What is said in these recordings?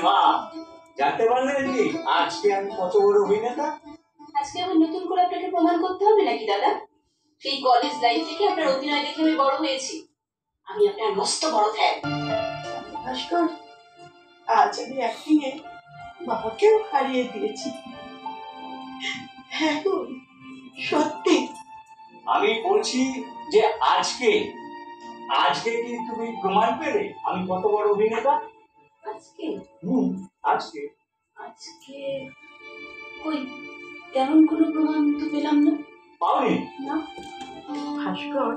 মা, জানতে পারলেন কি আজকে আমি কত বড় অভিনেতা? আজকে আমার নতুন করে আপনাকে প্রমাণ করতে হবে নাকি দাদা? সেই কলেজ লাইফ থেকে আপনার অভিনয় দেখে আমি বড় হয়েছি। আমি আপনার মস্ত বড় ফ্যান। ভাস্কর, আজ আমি অ্যাক্টিং এ বাবাকেও হারিয়ে দিয়েছি। হ্যাঁ গো, সত্যি। আমি বলছি যে আজকে আজকে কি তুমি প্রমাণ পেলে আমি কত বড় অভিনেতা? আজকে আজকে আজকে কই তেমন কোনো প্রমাণ তো পেলাম না। পাওনি? না ভাস্কর,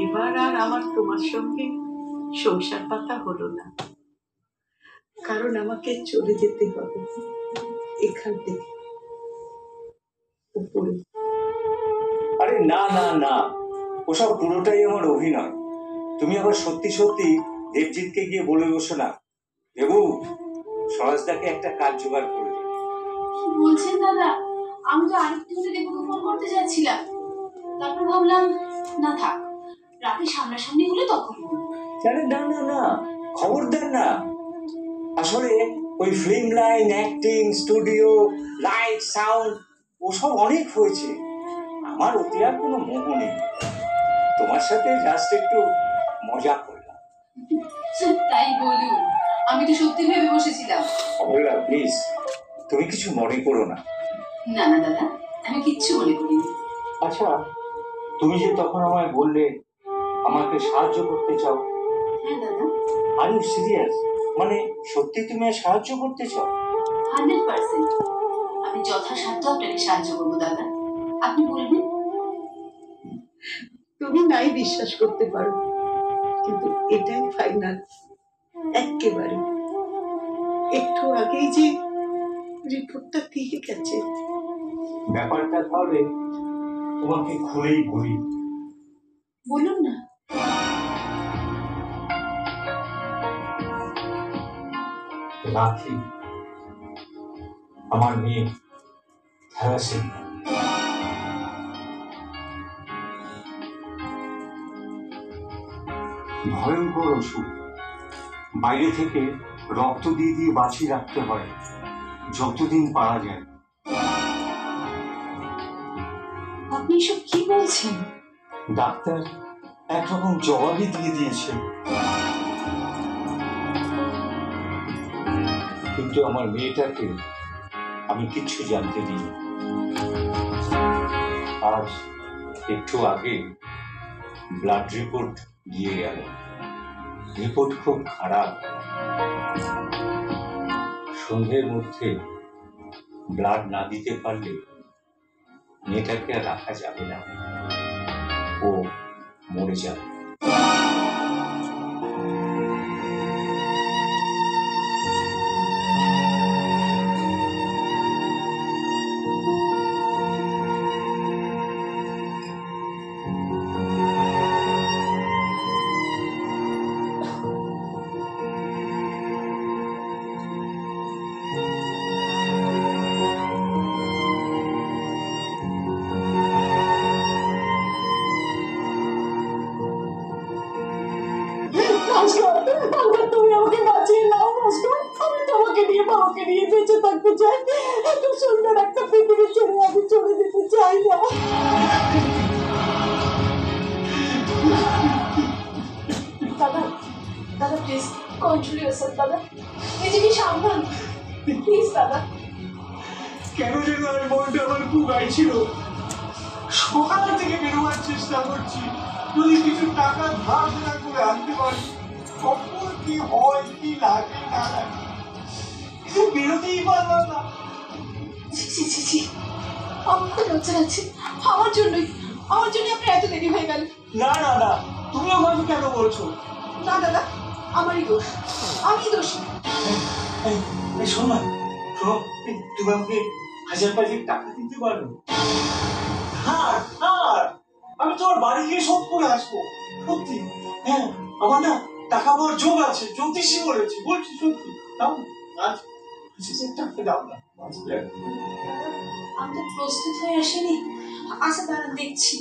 এবার আর আমার তোমার সঙ্গে সংসার পাতা হলো না, কারণ আমাকে চলে যেতে হবে এখান থেকে উপরে। আরে না না না, ওসব পুরোটাই আমার অভিনয়। তুমি আবার সত্যি সত্যি দেবজিৎকে গিয়ে বলে বসো না, দেবু সরোজদাকে একটা কাজ জোগাড় করে দে। কি বলছেন দাদা? আমি তো আরেকটু হলে দেবুকে ফোন করতে যাচ্ছিলাম, তারপর ভাবলাম না থাক, রাতে সামনাসামনি হলে তখন বলবো। আরে না না না, খবরদার না। আসলে ওই film line, acting, studio, light, sound ওসব অনেক হয়েছে। আমার ওতে আর কোনো মোহ নেই। তোমার সাথে জাস্ট একটু মজা করলাম। তাই বলুন, আমি তো সত্যি ভেবে বসেছিলাম। অবলা প্লিজ, তুমি কিছু মনে করো না। না না দাদা, আমি কিচ্ছু মনে করিনি। আচ্ছা, তুমি যে তখন আমায় বললে আমাকে সাহায্য করতে চাও, হ্যাঁ দাদা। Are you serious? মানে সত্যি তুমি সাহায্য করতে চাও? 100%। আমি যথাসাধ্য আপনাকে সাহায্য করবো দাদা, আপনি বলবেন। তুমি নাই বিশ্বাস করতে পারো, কিন্তু এটাই ফাইনাল, একেবারে। একটু আগেই যে রিপোর্টটা দিয়ে গেছে। ব্যাপারটা তাহলে তোমাকে খুলেই বলি। বলুন না। রাখি, আমার মেয়ে থ্যালাসেমিয়া। ভয়ঙ্কর অসুখ। বাইরে থেকে রক্ত দিয়ে দিয়ে বাঁচিয়ে রাখতে হয় যতদিন পারা যায়। আপনি এসব কি বলছেন? ডাক্তার একরকম জবাবই দিয়ে দিয়েছে, কিন্তু আমার মেয়েটাকে আমি কিচ্ছু জানতে দিই। আজ একটু আগে ব্লাড রিপোর্ট দিয়ে গেল। রিপোর্ট খুব খারাপ। সন্ধ্যের মধ্যে ব্লাড না দিতে পারলে মেয়েটাকে আর রাখা যাবে না, ও মরে যাবে। তুমি আমাকে বাঁচিয়ে নাও ভাস্কর, আমি তোমাকে নিয়ে বাবাকে নিয়ে বেঁচে থাকতে চাই। এত সুন্দর একটা পৃথিবী ছেড়ে আমি চলে যেতে চাই না। দাদা দাদা প্লিজ কন্ট্রোল ইয়োরসেলফ দাদা, নিজেকে সামলান প্লিজ দাদা। কেন যেন আমি মনটা আমার খুব গাইছিল। সকাল থেকে বেরোবার চেষ্টা করছি, যদি কিছু টাকা ধার দেনা করে আনতে পারি, কখন কি হয় কি লাগে না লাগে, কিছু বেরোতেই পারলাম না। ছি ছি ছি ছি, আমার খুব লজ্জা লাগছে। আমার জন্যই আপনার এত দেরি হয়ে গেল। না না না, তুমি আমাকে কেন বলছো? না দাদা, আমারই দোষ, আমি দোষী। শোনো না, শোনো, তুমি আমাকে 1000 টাকা দিতে পারো? হ্যাঁ হ্যাঁ, আমি তোমার বাড়ি গিয়ে শোধ করে আসবো, সত্যি। হ্যাঁ, আমার না টাকা পাওয়ার যোগ আছে, জ্যোতিষী বলেছি, বলছি সত্যি। দাও আজ 1000 টাকা দাও না। আমি তো প্রস্তুত হয়ে আসিনি। আচ্ছা দাঁড়ান দেখছি।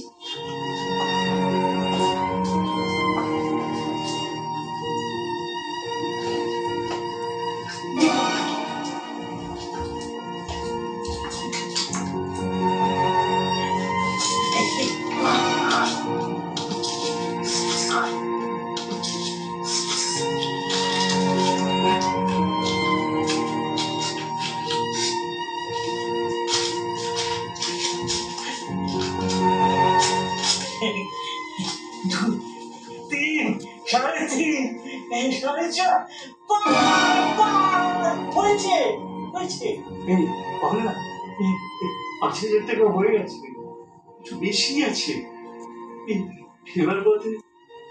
হয়েছে হয়েছে হয়েছে এই বল না 5,000 টাকা হয়ে গেছে, একটু বেশি আছে। এই ফেরার পথে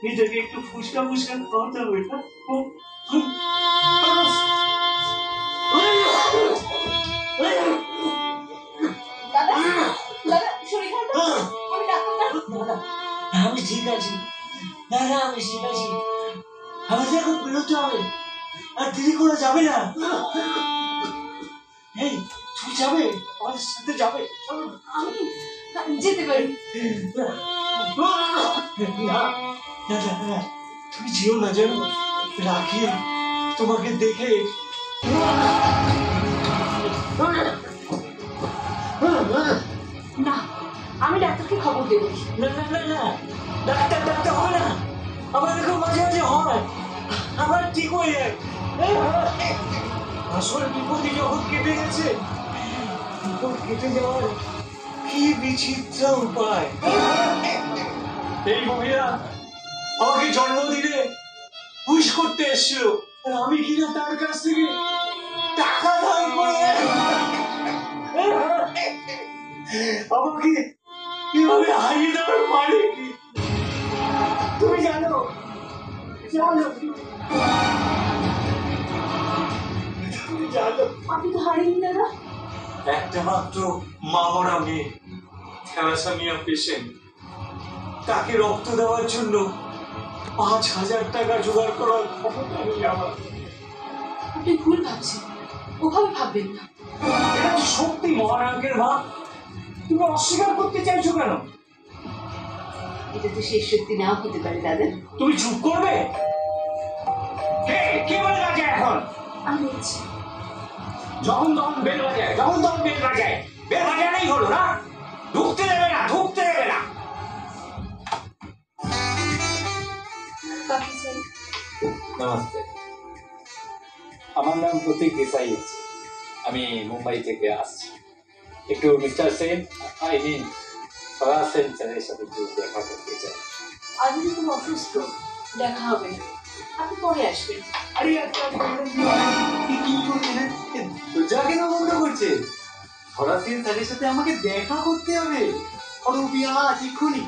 নিজেকে একটু ফুচকা ফুচকা খাওয়াতে হবে না? দাদা দাদা শরীর খারাপ লাগছে? আমি ডাক্তার দাদা আমি ঠিক আছি, দাদা আমি ঠিক আছি, আমাদের এখন বেরোতে হবে, আর দেরি করা যাবে না। এই তুই যাবে, আমাদের সাথে যাবে? চলো। আমি যেতে পারি। না দাদা না, তুমি যেও না, জানো রাখি তোমাকে দেখে না, আমি ডাক্তারকে খবর দেবো। না না না না, ডাক্তার ডাক্তার হয় না, আমার দেখো মাঝে মাঝে হয়, আবার ঠিক হয়ে যায়। আসলে বিপত্তি যখন কেটে গেছে, বিপদ কেটে যাওয়ার কি বিচিত্র উপায়। এই মহিলা আমাকে জন্মদিনে উইশ করতে এসেছিল, আর আমি কিনা তার কাছ থেকে টাকা ধার করে আমাকে কিভাবে হারিয়ে দেওয়ার পারে কি তুমি জানো? জানো তুমি জানো? আপনি তো হারিয়ে দাদা। একটা মাত্র মামরা মেয়ে, থ্যালাসেমিয়া পেশেন্ট, তাকে রক্ত দেওয়ার জন্য 5,000 টাকা জোগাড় করার ক্ষমতা নেই আমার। আপনি ভুল ভাবছেন, ওভাবে ভাববেন না। এটা তো সত্যি মহানায়কের মা, তুমি অস্বীকার করতে চাইছো কেন? এটা তো শেষ সত্যি নাও হতে পারে দাদা। তুমি চুপ করবে? কে বলে বাজায় এখন? আমি বলছি যখন তখন বেল বাজায়, যখন তখন বেল বাজায়, বেল বাজানোই হলো না, ঢুকতে দেবে না, ঢুকতে দেবে না। কাকি চাই। নমস্তে, আমার নাম প্রতীক দেসাই আছে, আমি মুম্বাই থেকে আসছি। একটু mister Sen, I mean Saraj Sen স্যারের সাথে একটু দেখা করতে চাই। আজ আমি খুব অসুস্থ, দেখা হবে না, আপনি পরে আসবেন। আরে একটা কি করছে না, দরজা কেন বন্ধ করছে? সরাজ সেন স্যারের সাথে আমাকে দেখা করতে হবে, অরুপিয়া এক্ষুনি।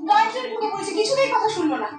গায়ে জোরে ঢুকে পড়েছে, কিছুতেই কথা শুনলো না।